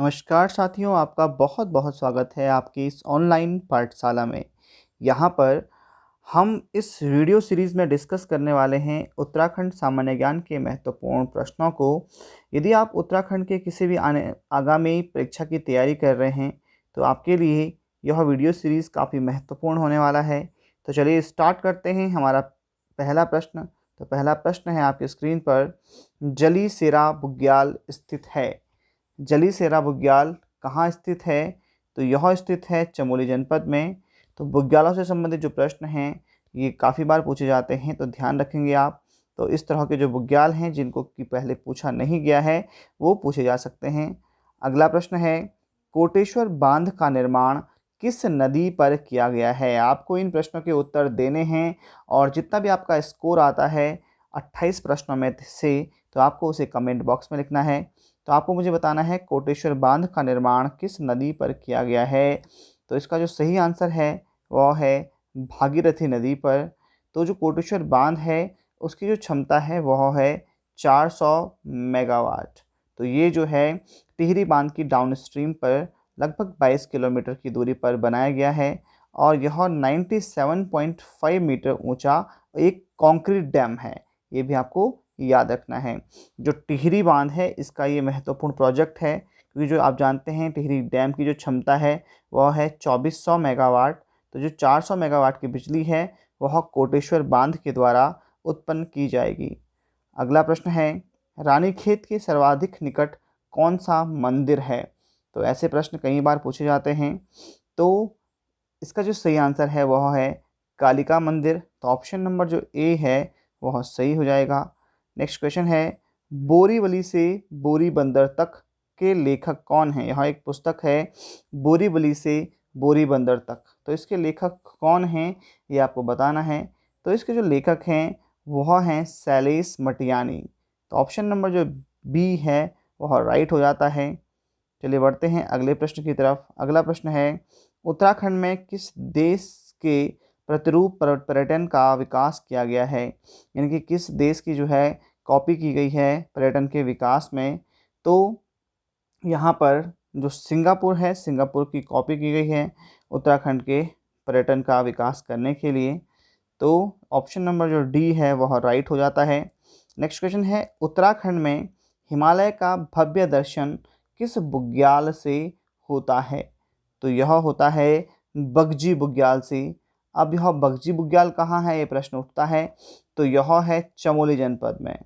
नमस्कार साथियों, आपका बहुत बहुत स्वागत है आपकी इस ऑनलाइन पाठशाला में। यहाँ पर हम इस वीडियो सीरीज़ में डिस्कस करने वाले हैं उत्तराखंड सामान्य ज्ञान के महत्वपूर्ण प्रश्नों को। यदि आप उत्तराखंड के किसी भी आगामी परीक्षा की तैयारी कर रहे हैं तो आपके लिए यह वीडियो सीरीज़ काफ़ी महत्वपूर्ण होने वाला है। तो चलिए स्टार्ट करते हैं हमारा पहला प्रश्न। तो पहला प्रश्न है आपकी स्क्रीन पर, जलीसेरा बुग्याल स्थित है। जलीसेरा बुग्याल कहाँ स्थित है? तो यह स्थित है चमोली जनपद में। तो बुग्यालों से संबंधित जो प्रश्न हैं ये काफ़ी बार पूछे जाते हैं, तो ध्यान रखेंगे आप। तो इस तरह के जो बुग्याल हैं जिनको कि पहले पूछा नहीं गया है वो पूछे जा सकते हैं। अगला प्रश्न है, कोटेश्वर बांध का निर्माण किस नदी पर किया गया है? आपको इन प्रश्नों के उत्तर देने हैं और जितना भी आपका स्कोर आता है 28 प्रश्नों में से, तो आपको उसे कमेंट बॉक्स में लिखना है। तो आपको मुझे बताना है कोटेश्वर बांध का निर्माण किस नदी पर किया गया है। तो इसका जो सही आंसर है वह है भागीरथी नदी पर। तो जो कोटेश्वर बांध है उसकी जो क्षमता है वह है 400 मेगावाट। तो ये जो है टिहरी बांध की डाउन स्ट्रीम पर लगभग 22 किलोमीटर की दूरी पर बनाया गया है और यह 97.5 मीटर ऊंचा एक कंक्रीट डैम है। ये भी आपको याद रखना है। जो टिहरी बांध है इसका ये महत्वपूर्ण प्रोजेक्ट है, क्योंकि जो आप जानते हैं टिहरी डैम की जो क्षमता है वह है 2400 मेगावाट। तो जो 400 मेगावाट की बिजली है वह कोटेश्वर बांध के द्वारा उत्पन्न की जाएगी। अगला प्रश्न है, रानीखेत के सर्वाधिक निकट कौन सा मंदिर है? तो ऐसे प्रश्न कई बार पूछे जाते हैं। तो इसका जो सही आंसर है वह है कालिका मंदिर। तो ऑप्शन नंबर जो ए है वह सही हो जाएगा। नेक्स्ट क्वेश्चन है, बोरीवली से बोरीबंदर तक के लेखक कौन हैं? यह एक पुस्तक है बोरीवली से बोरीबंदर तक। तो इसके लेखक कौन हैं ये आपको बताना है। तो इसके जो लेखक हैं वह हैं शैलेश मटियानी। तो ऑप्शन नंबर जो बी है वह राइट हो जाता है। चलिए बढ़ते हैं अगले प्रश्न की तरफ। अगला प्रश्न है, उत्तराखंड में किस देश के प्रतिरूप पर्यटन का विकास किया गया है? यानी कि किस देश की जो है कॉपी की गई है पर्यटन के विकास में? तो यहाँ पर जो सिंगापुर है, सिंगापुर की कॉपी की गई है उत्तराखंड के पर्यटन का विकास करने के लिए। तो ऑप्शन नंबर जो डी है वह राइट हो जाता है। नेक्स्ट क्वेश्चन है, उत्तराखंड में हिमालय का भव्य दर्शन किस बुग्याल से होता है? तो यह होता है बगजी बुग्याल से। अब यह बगजी बुग्याल कहाँ है ये प्रश्न उठता है। तो यह है चमोली जनपद में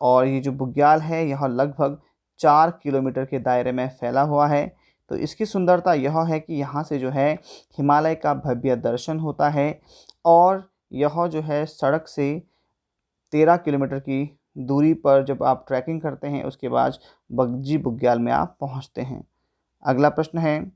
और ये जो बुग्याल है यह लगभग 4 किलोमीटर के दायरे में फैला हुआ है। तो इसकी सुंदरता यह है कि यहाँ से जो है हिमालय का भव्य दर्शन होता है और यह जो है सड़क से 13 किलोमीटर की दूरी पर जब आप ट्रैकिंग करते हैं उसके बाद बगजी बुग्याल में आप पहुँचते हैं। अगला प्रश्न है,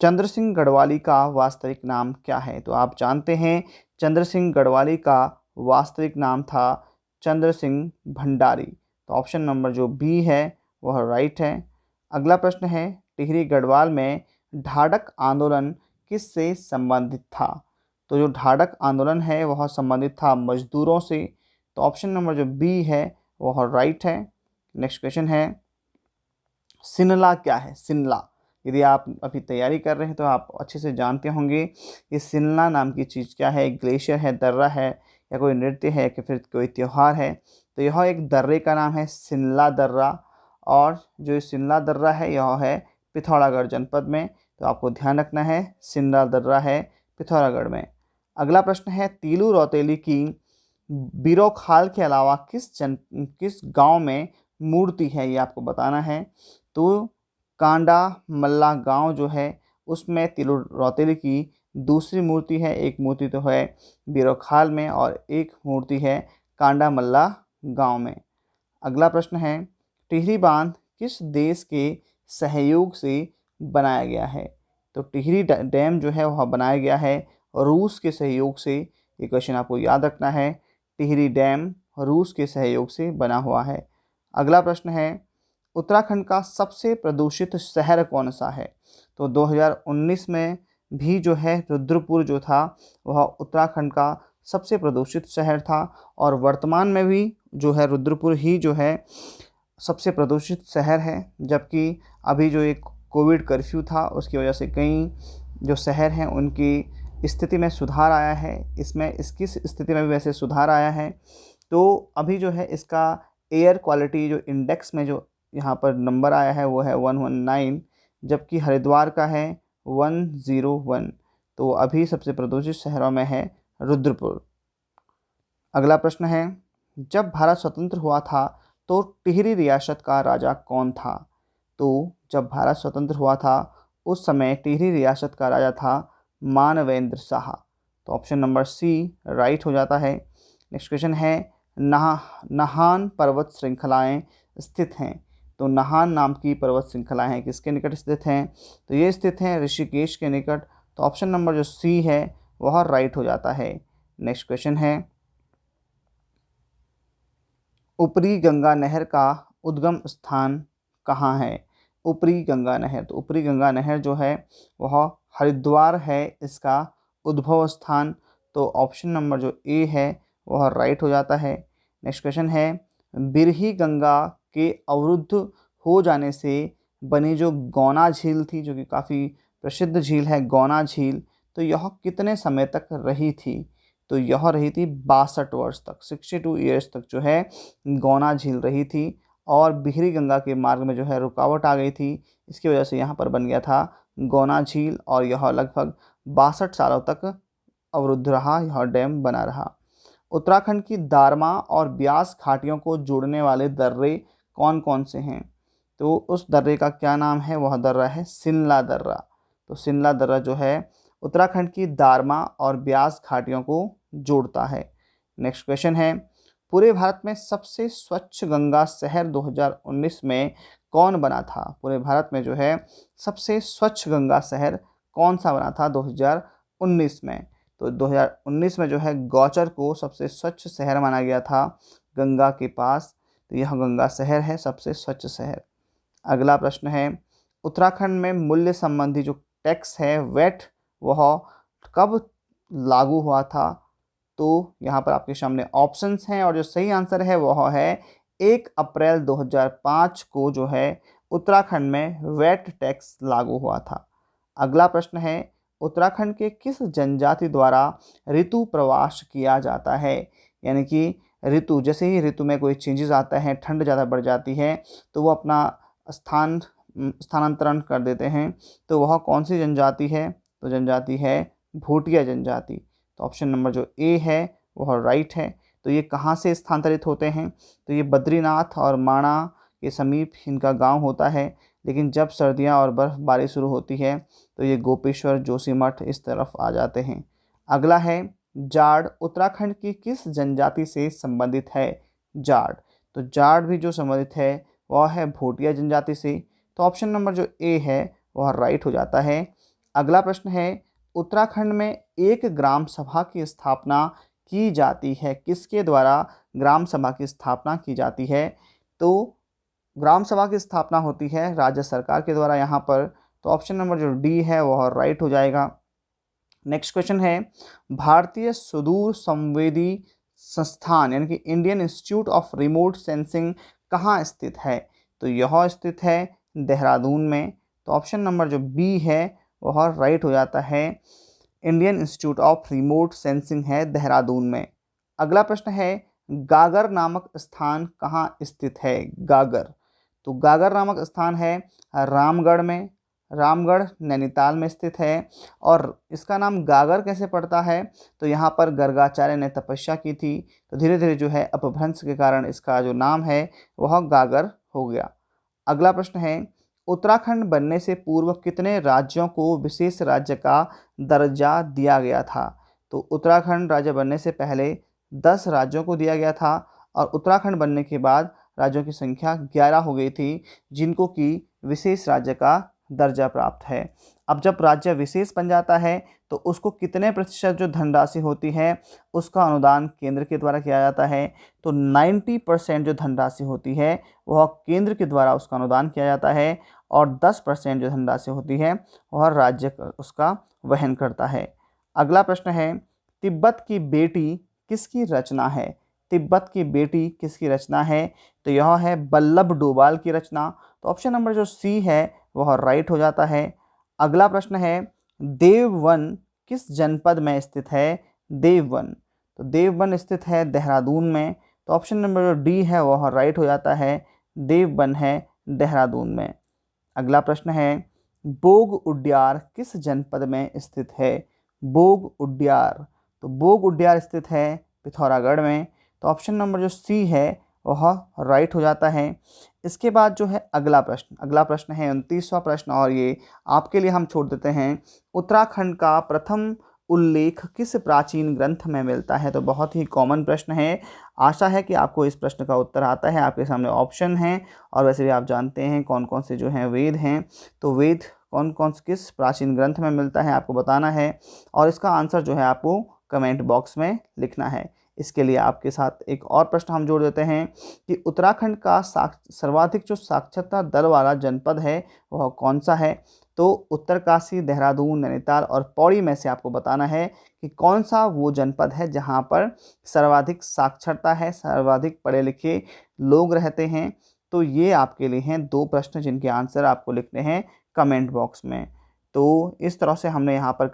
चंद्र सिंह गढ़वाली का वास्तविक नाम क्या है? तो आप जानते हैं चंद्र सिंह गढ़वाली का वास्तविक नाम था चंद्र सिंह भंडारी। तो ऑप्शन नंबर जो बी है वह राइट है। अगला प्रश्न है, टिहरी गढ़वाल में ढाडक आंदोलन किससे संबंधित था? तो जो ढाडक आंदोलन है वह संबंधित था मजदूरों से। तो ऑप्शन नंबर जो बी है वह राइट है। नेक्स्ट क्वेश्चन है, सिनला क्या है? सिनला, यदि आप अभी तैयारी कर रहे हैं तो आप अच्छे से जानते होंगे ये सिनला नाम की चीज़ क्या है। एक ग्लेशियर है, दर्रा है, या कोई नृत्य है कि फिर कोई त्यौहार है? तो यह एक दर्रे का नाम है सिनला दर्रा और जो सिनला दर्रा है यह है पिथौरागढ़ जनपद में। तो आपको ध्यान रखना है सिनला दर्रा है पिथौरागढ़ में। अगला प्रश्न है, तीलू रौतेली की बीरोखाल के अलावा किस गांव में मूर्ति है ये आपको बताना है। तो कांडा मल्ला गांव जो है उसमें तिलु रौतेली की दूसरी मूर्ति है। एक मूर्ति तो है बीरोखाल में और एक मूर्ति है कांडा मल्ला गांव में। अगला प्रश्न है, टिहरी बांध किस देश के सहयोग से बनाया गया है? तो टिहरी डैम जो है वह बनाया गया है रूस के सहयोग से। ये क्वेश्चन आपको याद रखना है, टिहरी डैम रूस के सहयोग से बना हुआ है। अगला प्रश्न है, उत्तराखंड का सबसे प्रदूषित शहर कौन सा है? तो 2019 में भी जो है रुद्रपुर जो था वह उत्तराखंड का सबसे प्रदूषित शहर था और वर्तमान में भी जो है रुद्रपुर ही जो है सबसे प्रदूषित शहर है, जबकि अभी जो एक कोविड कर्फ्यू था उसकी वजह से कई जो शहर हैं उनकी स्थिति में सुधार आया है। इसमें इसकी स्थिति में भी वैसे सुधार आया है। तो अभी जो है इसका एयर क्वालिटी जो इंडेक्स में जो यहाँ पर नंबर आया है वो है 119, जबकि हरिद्वार का है 101। तो अभी सबसे प्रदूषित शहरों में है रुद्रपुर। अगला प्रश्न है, जब भारत स्वतंत्र हुआ था तो टिहरी रियासत का राजा कौन था? तो जब भारत स्वतंत्र हुआ था उस समय टिहरी रियासत का राजा था मानवेंद्र शाह। तो ऑप्शन नंबर सी राइट हो जाता है। नेक्स्ट क्वेश्चन है, नाहन पर्वत श्रृंखलाएं स्थित हैं। तो नाहन नाम की पर्वत श्रृंखलाएं हैं किसके निकट स्थित हैं? तो ये स्थित हैं ऋषिकेश के निकट। तो ऑप्शन नंबर जो सी है वह राइट हो जाता है। नेक्स्ट क्वेश्चन है, ऊपरी गंगा नहर का उद्गम स्थान कहाँ है? ऊपरी गंगा नहर, तो ऊपरी गंगा नहर जो है वह हरिद्वार है इसका उद्भव स्थान। तो ऑप्शन नंबर जो ए है वह राइट हो जाता है। नेक्स्ट क्वेश्चन है, बिरही गंगा के अवरुद्ध हो जाने से बनी जो गौना झील थी, जो कि काफ़ी प्रसिद्ध झील है गौना झील, तो यह कितने समय तक रही थी? तो यह रही थी 62 वर्ष तक, 62 ईयर्स तक जो है गौना झील रही थी। और बिहरी गंगा के मार्ग में जो है रुकावट आ गई थी, इसकी वजह से यहाँ पर बन गया था गौना झील और यह लगभग 62 सालों तक अवरुद्ध रहा, यह डैम बना रहा। उत्तराखंड की दारमा और ब्यास घाटियों को जोड़ने वाले दर्रे कौन कौन से हैं? तो उस दर्रे का क्या नाम है? वह दर्रा है सिनला दर्रा। तो सिनला दर्रा जो है उत्तराखंड की दारमा और ब्यास घाटियों को जोड़ता है। नेक्स्ट क्वेश्चन है, पूरे भारत में सबसे स्वच्छ गंगा शहर 2019 में कौन बना था? पूरे भारत में जो है सबसे स्वच्छ गंगा शहर कौन सा बना था 2019 में? तो 2019 में जो है गौचर को सबसे स्वच्छ शहर माना गया था गंगा के पास। तो यह गंगा शहर है सबसे स्वच्छ शहर। अगला प्रश्न है, उत्तराखंड में मूल्य संबंधी जो टैक्स है वैट वह कब लागू हुआ था? तो यहाँ पर आपके सामने ऑप्शंस हैं और जो सही आंसर है वह है 1 अप्रैल 2005 को जो है उत्तराखंड में वैट टैक्स लागू हुआ था। अगला प्रश्न है, उत्तराखंड के किस जनजाति द्वारा ऋतु प्रवास किया जाता है? यानी कि ऋतु, जैसे ही ऋतु में कोई चेंजेस आता है, ठंड ज़्यादा बढ़ जाती है तो वो अपना स्थानांतरण कर देते हैं। तो वह कौन सी जनजाति है? तो जनजाति है भूटिया जनजाति। तो ऑप्शन नंबर जो ए है वह राइट है। तो ये कहाँ से स्थानांतरित होते हैं? तो ये बद्रीनाथ और माणा के समीप इनका गांव होता है, लेकिन जब सर्दियां और बर्फ़बारी शुरू होती है तो ये गोपेश्वर जोशीमठ इस तरफ आ जाते हैं। अगला है, जाड़ उत्तराखंड की किस जनजाति से संबंधित है? जाड़, तो जाड़ भी जो संबंधित है वह है भूटिया जनजाति से। तो ऑप्शन नंबर जो ए है वह राइट हो जाता है। अगला प्रश्न है, उत्तराखंड में एक ग्राम सभा की स्थापना की जाती है, किसके द्वारा ग्राम सभा की स्थापना की जाती है? तो ग्राम सभा की स्थापना होती है राज्य सरकार के द्वारा यहाँ पर। तो ऑप्शन नंबर जो डी है वह राइट हो जाएगा। नेक्स्ट क्वेश्चन है, भारतीय सुदूर संवेदी संस्थान यानी कि Indian institute of remote sensing कहाँ स्थित है? तो यह स्थित है देहरादून में। तो ऑप्शन नंबर जो बी है वह राइट हो जाता है। Indian institute of remote sensing है देहरादून में। अगला प्रश्न है, गागर नामक स्थान कहाँ स्थित है? गागर, तो गागर नामक स्थान है रामगढ़ में। रामगढ़ नैनीताल में स्थित है। और इसका नाम गागर कैसे पड़ता है? तो यहाँ पर गर्गाचार्य ने तपस्या की थी, तो धीरे धीरे जो है अपभ्रंश के कारण इसका जो नाम है वह गागर हो गया। अगला प्रश्न है, उत्तराखंड बनने से पूर्व कितने राज्यों को विशेष राज्य का दर्जा दिया गया था? तो उत्तराखंड राज्य बनने से पहले 10 राज्यों को दिया गया था और उत्तराखंड बनने के बाद राज्यों की संख्या 11 हो गई थी जिनको कि विशेष राज्य का दर्जा प्राप्त है। अब जब राज्य विशेष बन जाता है तो उसको कितने प्रतिशत जो धनराशि होती है उसका अनुदान केंद्र के द्वारा किया जाता है? तो 90% जो धनराशि होती है वह केंद्र के द्वारा उसका अनुदान किया जाता है और 10% जो धनराशि होती है वह राज्य उसका वहन करता है। अगला प्रश्न है, तिब्बत की बेटी किसकी रचना है? तिब्बत की बेटी किसकी रचना है? तो यह है बल्लभ डोभाल की रचना। तो ऑप्शन नंबर जो सी है वह राइट हो जाता है। अगला प्रश्न है, देववन किस जनपद में स्थित है? देववन, तो देववन स्थित है देहरादून में। तो ऑप्शन नंबर जो डी है वह राइट हो जाता है, देववन है देहरादून में। अगला प्रश्न है, बोग उड्यार किस जनपद में स्थित है? बोग उड्यार, तो बोग उड्यार स्थित है पिथौरागढ़ में। तो ऑप्शन नंबर जो सी है वह राइट हो जाता है। इसके बाद जो है अगला प्रश्न है 29वां प्रश्न, और ये आपके लिए हम छोड़ देते हैं। उत्तराखंड का प्रथम उल्लेख किस प्राचीन ग्रंथ में मिलता है? तो बहुत ही कॉमन प्रश्न है। आशा है कि आपको इस प्रश्न का उत्तर आता है। आपके सामने ऑप्शन हैं, और वैसे भी आप जानते हैं कौन कौन से जो हैं वेद हैं। तो वेद कौन कौन किस प्राचीन ग्रंथ में मिलता है आपको बताना है, और इसका आंसर जो है आपको कमेंट बॉक्स में लिखना है। इसके लिए आपके साथ एक और प्रश्न हम जोड़ देते हैं कि उत्तराखंड का सर्वाधिक जो साक्षरता दर वाला जनपद है वह कौन सा है? तो उत्तरकाशी, देहरादून, नैनीताल और पौड़ी में से आपको बताना है कि कौन सा वो जनपद है जहां पर सर्वाधिक साक्षरता है, सर्वाधिक पढ़े लिखे लोग रहते हैं। तो ये आपके लिए हैं 2 प्रश्न जिनके आंसर आपको लिखने हैं कमेंट बॉक्स में। तो इस तरह से हमने यहाँ पर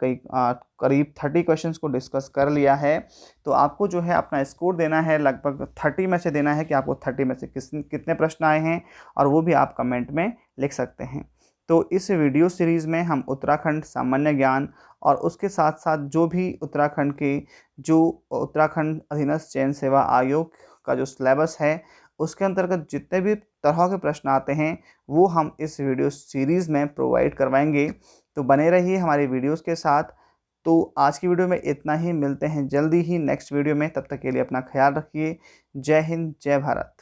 करीब 30 क्वेश्चंस को डिस्कस कर लिया है। तो आपको जो है अपना स्कोर देना है, लगभग 30 में से देना है कि आपको 30 में से कितने प्रश्न आए हैं, और वो भी आप कमेंट में लिख सकते हैं। तो इस वीडियो सीरीज़ में हम उत्तराखंड सामान्य ज्ञान और उसके साथ साथ जो भी उत्तराखंड अधीनस्थ चयन सेवा आयोग का जो सिलेबस है उसके अंतर्गत जितने भी तरह के प्रश्न आते हैं वो हम इस वीडियो सीरीज़ में प्रोवाइड करवाएंगे। तो बने रहिए हमारी वीडियोस के साथ। तो आज की वीडियो में इतना ही, मिलते हैं जल्दी ही नेक्स्ट वीडियो में। तब तक के लिए अपना ख्याल रखिए। जय हिंद, जय भारत।